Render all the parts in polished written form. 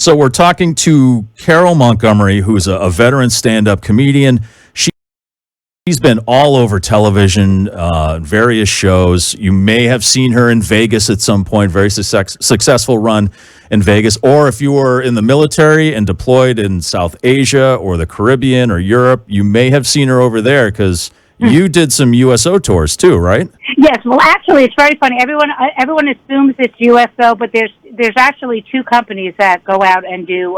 So we're talking to Carole Montgomery, who's a veteran stand-up comedian. She's been all over television, various shows. You may have seen her in Vegas at some point, very successful run in Vegas. Or if you were in the military and deployed in South Asia or the Caribbean or Europe, you may have seen her over there because you did some USO tours too, right? Yes. Well, actually, it's very funny. Everyone assumes it's USO, but there's actually two companies that go out and do.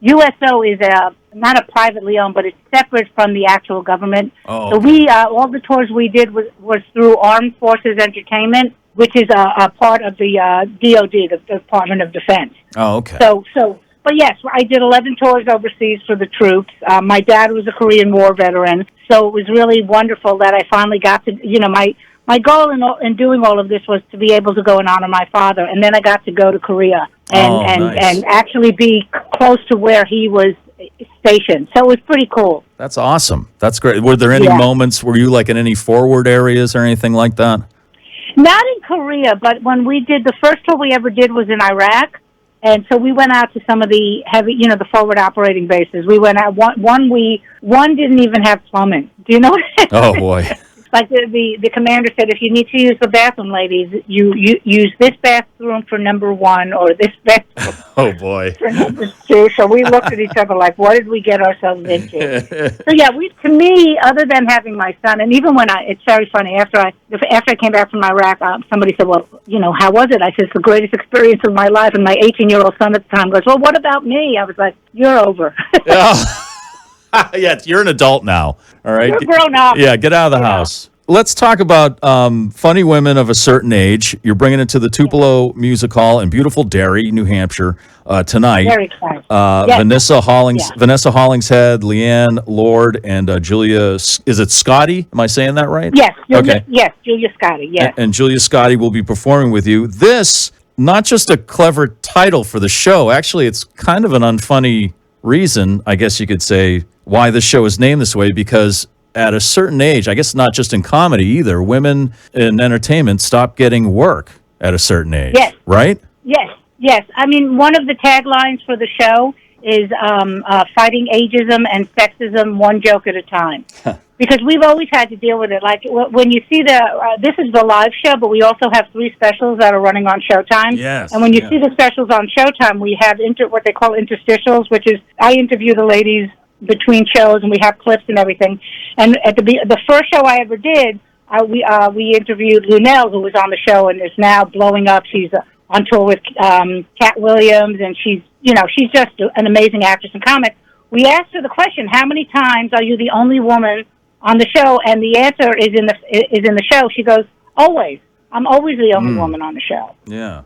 USO is not a privately owned, but it's separate from the actual government. Oh, so we all the tours we did was through Armed Forces Entertainment, which is a part of the DoD, the Department of Defense. Oh, okay. But yes, I did 11 tours overseas for the troops. My dad was a Korean War veteran, so it was really wonderful that I finally got to, my goal in doing all of this was to be able to go and honor my father, and then I got to go to Korea and actually be close to where he was station. So it was pretty cool. That's awesome. That's great. Were there any moments, were you like in any forward areas or anything like that? Not in Korea, but when we did, the first tour we ever did was in Iraq. And so we went out to some of the heavy, the forward operating bases. We went out, one didn't even have plumbing. Do you know what? Oh, boy. Like the commander said, if you need to use the bathroom, ladies, you use this bathroom for number one or this bathroom oh boy for number two. So we looked at each other like, what did we get ourselves into? So yeah, to me, other than having my son, and even when it's very funny, after I came back from Iraq, somebody said, well, how was it? I said, it's the greatest experience of my life. And my 18-year-old son at the time goes, well, what about me? I was like, you're over. Yeah, you're an adult now. All right. You're grown up. Yeah, get out of the house. Let's talk about funny women of a certain age. You're bringing it to the Tupelo Music Hall in beautiful Derry, New Hampshire, tonight. Very excited. Vanessa Hollingshead, Leanne Lord, and Julia. Is it Scotty? Am I saying that right? Yes. Okay. Yes, Julia Scotty. Yes. And Julia Scotty will be performing with you. This, not just a clever title for the show. Actually, it's kind of an unfunny reason, I guess you could say, why the show is named this way, because at a certain age, I guess not just in comedy either, women in entertainment stop getting work at a certain age. Yes. Right? Yes. I mean, one of the taglines for the show is fighting ageism and sexism one joke at a time. Because we've always had to deal with it. Like when you see this is the live show, but we also have 3 specials that are running on Showtime. Yes. And when you see the specials on Showtime, we have what they call interstitials, which is I interview the ladies between shows, and we have clips and everything. And at the first show I ever did, we interviewed Lunel, who was on the show and is now blowing up. She's on tour with Cat Williams, and she's just an amazing actress and comic. We asked her the question, how many times are you the only woman on the show? And the answer is in the show. She goes, always. I'm always the only woman on the show. Yeah.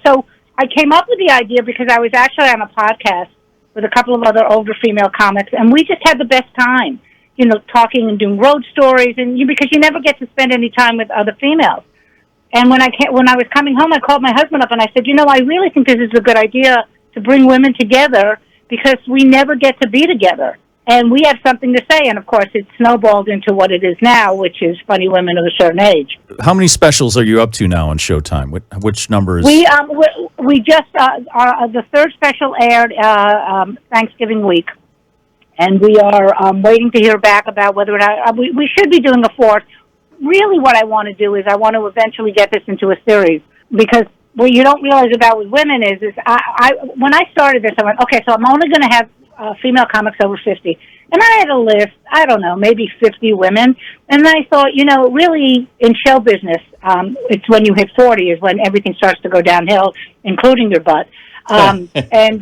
So I came up with the idea because I was actually on a podcast with a couple of other older female comics, and we just had the best time, talking and doing road stories, and because you never get to spend any time with other females. And when I was coming home, I called my husband up and I said, I really think this is a good idea to bring women together because we never get to be together. And we have something to say, and of course it snowballed into what it is now, which is funny women of a certain age. How many specials are you up to now on Showtime? Which number is... We just, the 3rd special aired Thanksgiving week, and we are waiting to hear back about whether or not, we should be doing a 4th. Really what I want to do is I want to eventually get this into a series, because what you don't realize about with women is when I started this, I went, okay, so I'm only going to have female comics over 50. And I had a list, I don't know, maybe 50 women. And then I thought, really in show business, it's when you hit 40 is when everything starts to go downhill, including your butt. And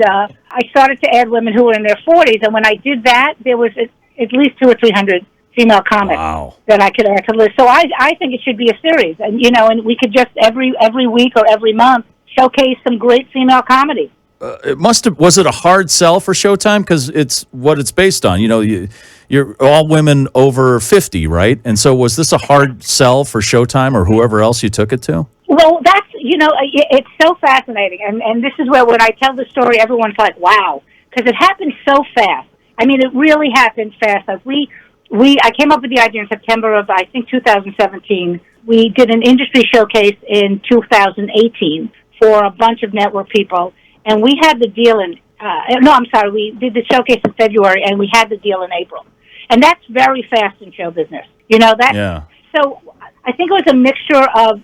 I started to add women who were in their 40s. And when I did that, there was at least 200 or 300 female comics that I could add to the list. So I think it should be a series. And, and we could just every week or every month showcase some great female comedy. Was it a hard sell for Showtime? Because it's what it's based on. You're all women over 50, right? And so was this a hard sell for Showtime or whoever else you took it to? Well, that's, it's so fascinating. And this is where when I tell the story, everyone's like, wow, because it happened so fast. I mean, it really happened fast. Like I came up with the idea in September of, I think, 2017. We did an industry showcase in 2018 for a bunch of network people. and we had the deal in. No, I'm sorry. We did the showcase in February, and we had the deal in April, and that's very fast in show business. You know that. Yeah. So I think it was a mixture of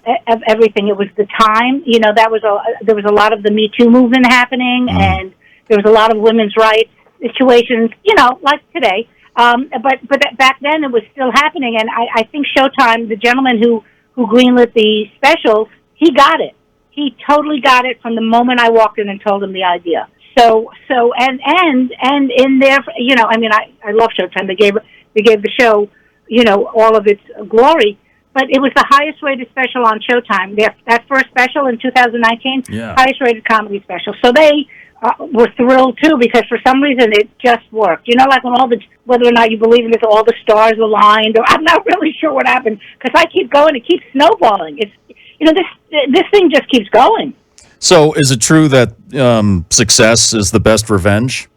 everything. It was the time. You know, there was a lot of the Me Too movement happening, and there was a lot of women's rights situations. You know, like today. But back then it was still happening, and I think Showtime, the gentleman who greenlit the specials, he got it. He totally got it from the moment I walked in and told him the idea. So and in there, you know, I mean, I love Showtime. They gave the show, you know, all of its glory, but it was the highest rated special on Showtime. That first special in 2019, highest rated comedy special. So they were thrilled too, because for some reason it just worked. You know, like when whether or not you believe in this, all the stars aligned, or I'm not really sure what happened, because I keep going, it keeps snowballing. It's, you know, this thing just keeps going. So is it true that success is the best revenge?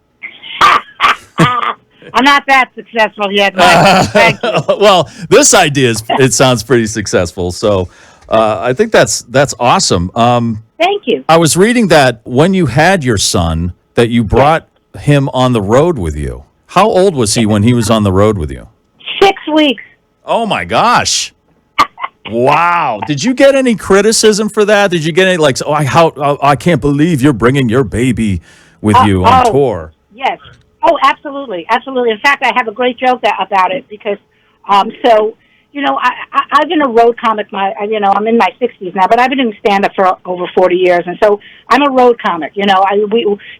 I'm not that successful yet, Mike. Thank you. Well, this idea it sounds pretty successful. So I think that's awesome. Thank you. I was reading that when you had your son, that you brought him on the road with you. How old was he when he was on the road with you? 6 weeks. Oh my gosh. Wow. Did you get any criticism for that? Did you get any I can't believe you're bringing your baby with you on tour? Yes. Oh, absolutely. Absolutely. In fact, I have a great joke about it, because so, you know, I've been a road comic. You know, I'm in my 60s now, but I've been doing stand-up for over 40 years, and so I'm a road comic. You know,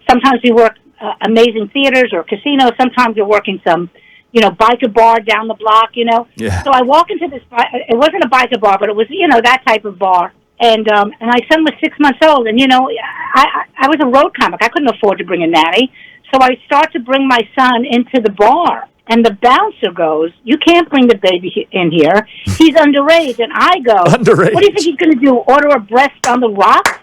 sometimes we work amazing theaters or casinos. Sometimes we're working some, you know, biker bar down the block. You know, So I walk into this. It wasn't a biker bar, but it was, you know, that type of bar. And my son was 6 months old, and you know, I was a road comic. I couldn't afford to bring a nanny, so I start to bring my son into the bar. And the bouncer goes, "You can't bring the baby in here. He's underage." And I go, "Underage? What do you think he's going to do? Order a breast on the rock?"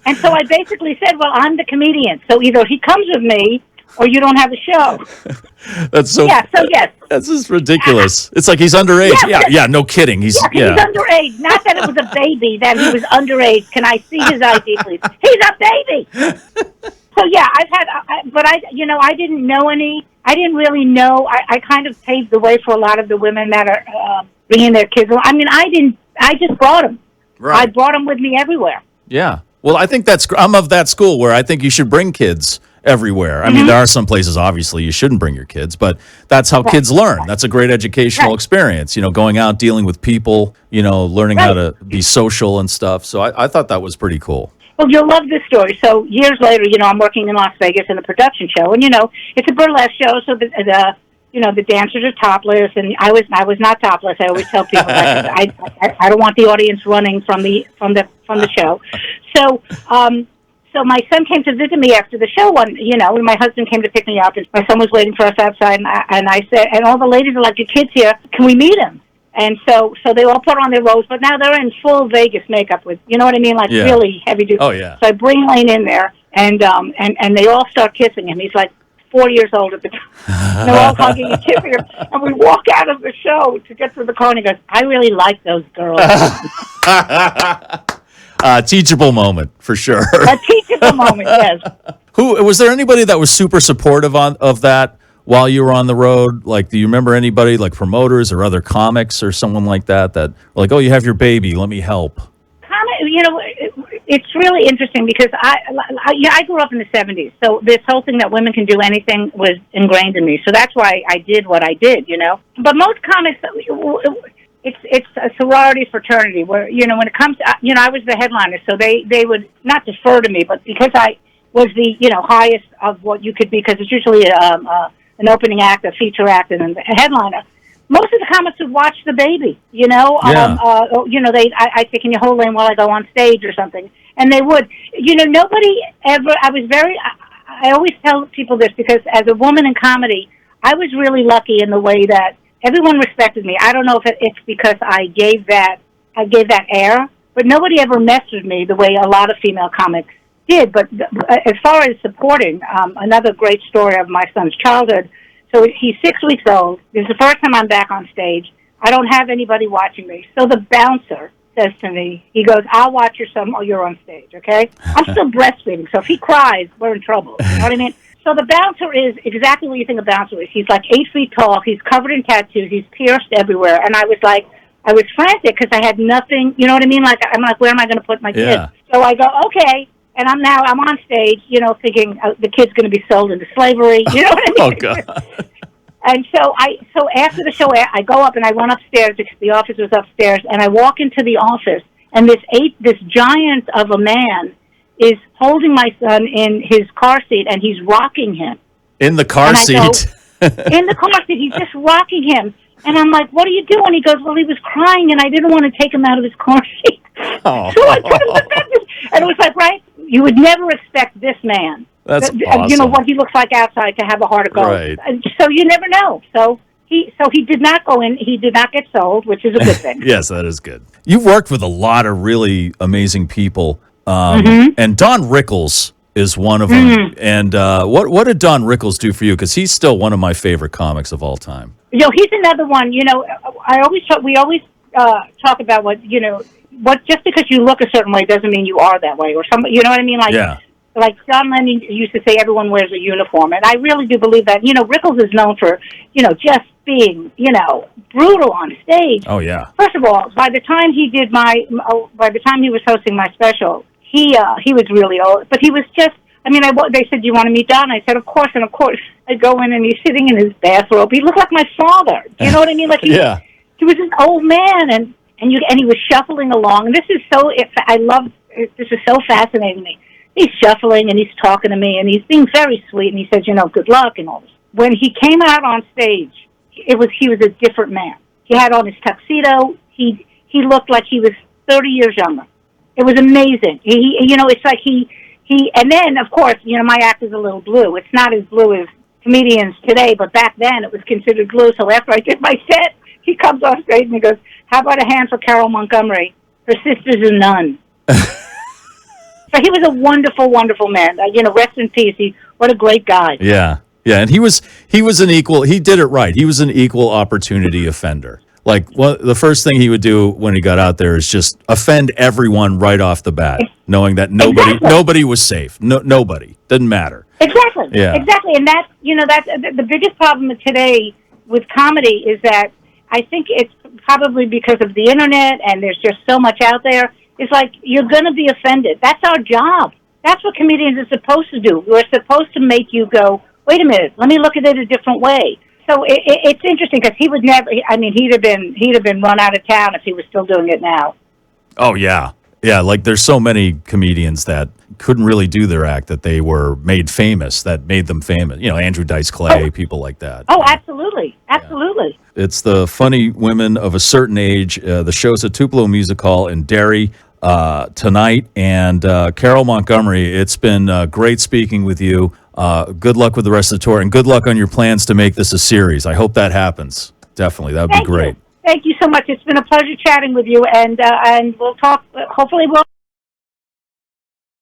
And so I basically said, "Well, I'm the comedian, so either he comes with me or you don't have a show." That's so. Yeah. So yes. That's just ridiculous. It's like he's underage. Yeah. No kidding. He's he's underage. Not that it was a baby, that he was underage. Can I see his ID, please? He's a baby. So yeah, but I didn't know any. I didn't really know. I kind of paved the way for a lot of the women that are bringing their kids. I mean, I just brought them. Right. I brought them with me everywhere. Yeah. Well, I think I'm of that school where I think you should bring kids everywhere. I mean, there are some places obviously you shouldn't bring your kids, but that's how kids learn. That's a great educational experience. You know, going out, dealing with people. You know, learning how to be social and stuff. So I thought that was pretty cool. Well, you'll love this story. So years later, you know, I'm working in Las Vegas in a production show, and you know, it's a burlesque show, so the dancers are topless, and I was not topless. I always tell people that I don't want the audience running from the show. So my son came to visit me after the show when my husband came to pick me up, and my son was waiting for us outside, and I said, and all the ladies are like, "Your kid's here. Can we meet him?" And so they all put on their robes, but now they're in full Vegas makeup with, you know what I mean, like really heavy duty. Oh yeah. So I bring Lane in there, and they all start kissing him. He's like 4 years old at the time. They're all hugging and kissing him, and we walk out of the show to get to the car, and he goes, "I really like those girls." Teachable moment for sure. A teachable moment, yes. Was there anybody that was super supportive of that while you were on the road? Like, do you remember anybody, like promoters or other comics or someone like that were like, "Oh, you have your baby, let me help"? You know, it's really interesting because I grew up in the 70s, so this whole thing that women can do anything was ingrained in me. So that's why I did what I did, you know. But most comics, it's a sorority fraternity where, you know, when it comes to, you know, I was the headliner, so they would not defer to me, but because I was the, you know, highest of what you could be, because it's usually an opening act, a feature act, and a headliner. Most of the comics would watch the baby, you know. You know, I take in your whole lane while I go on stage or something, and they would. You know, nobody ever. I always tell people this because as a woman in comedy, I was really lucky in the way that everyone respected me. I don't know if it's because I gave that air, but nobody ever messed with me the way a lot of female comics did. But as far as supporting, another great story of my son's childhood. So he's 6 weeks old. This is the first time I'm back on stage. I don't have anybody watching me. So the bouncer says to me, he goes, "I'll watch your son while you're on stage, okay?" I'm still breastfeeding, so if he cries, we're in trouble. You know what I mean? So the bouncer is exactly what you think a bouncer is. He's like 8 feet tall. He's covered in tattoos. He's pierced everywhere. And I was frantic because I had nothing. You know what I mean? Like, I'm like, where am I going to put my kid? So I go, okay. And I'm on stage, thinking the kid's going to be sold into slavery. You know what I mean? Oh, God. And so after the show, I go up and I run upstairs because the office was upstairs, and I walk into the office, and this giant of a man is holding my son in his car seat, and he's rocking him. In the car seat? In the car seat. He's just rocking him. And I'm like, "What are you doing?" He goes, "Well, he was crying, and I didn't want to take him out of his car seat." Oh. So I put him to bed. And it was like, right? You would never expect this man, that's awesome. what he looks like outside, to have a heart of gold. Right. And so you never know. So he did not go in. He did not get sold, which is a good thing. Yes, that is good. You've worked with a lot of really amazing people. And Don Rickles is one of them. And what did Don Rickles do for you? Because he's still one of my favorite comics of all time. He's another one. We always talk about what just because you look a certain way doesn't mean you are that way, or somebody. You know what I mean? Like John Lennon used to say, everyone wears a uniform, and I really do believe that. Rickles is known for just being brutal on stage. Oh yeah. First of all, by the time he was hosting my special, he was really old, but he was just. They said, "Do you want to meet Don?" I said, "Of course." And of course, I go in and he's sitting in his bathrobe. He looked like my father. You know what I mean? Like he was an old man, and he was shuffling along. And this is this is so fascinating to me. He's shuffling and he's talking to me, and he's being very sweet. And he says, "Good luck," and all this. When he came out on stage, he was a different man. He had on his tuxedo. He looked like he was 30 years younger. It was amazing. It's like and then, of course, my act is a little blue. It's not as blue as comedians today, but back then it was considered blue. So after I did my set, he comes off stage and he goes, "How about a hand for Carole Montgomery? Her sister's a nun." So he was a wonderful, wonderful man. Rest in peace. What a great guy. Yeah. Yeah. And he was an equal, he did it right. He was an equal opportunity offender. Like, the first thing he would do when he got out there is just offend everyone right off the bat, knowing that nobody was safe. Nobody. Didn't matter. Exactly. Yeah. Exactly. And that's the biggest problem today with comedy is that I think it's probably because of the internet and there's just so much out there. It's like you're going to be offended. That's our job. That's what comedians are supposed to do. We're supposed to make you go, "Wait a minute, let me look at it a different way." So it's interesting because he would never. He'd have been run out of town if he was still doing it now. Oh yeah, yeah. Like there's so many comedians that couldn't really do their act that they were made famous. That made them famous. Andrew Dice Clay, people like that. Oh, absolutely, absolutely. Yeah. It's the funny women of a certain age. The show's at Tupelo Music Hall in Derry tonight. And Carole Montgomery, it's been great speaking with you. Good luck with the rest of the tour, and good luck on your plans to make this a series. I hope that happens. Definitely, that would be great. Thank you so much. It's been a pleasure chatting with you, and we'll talk. Hopefully, we'll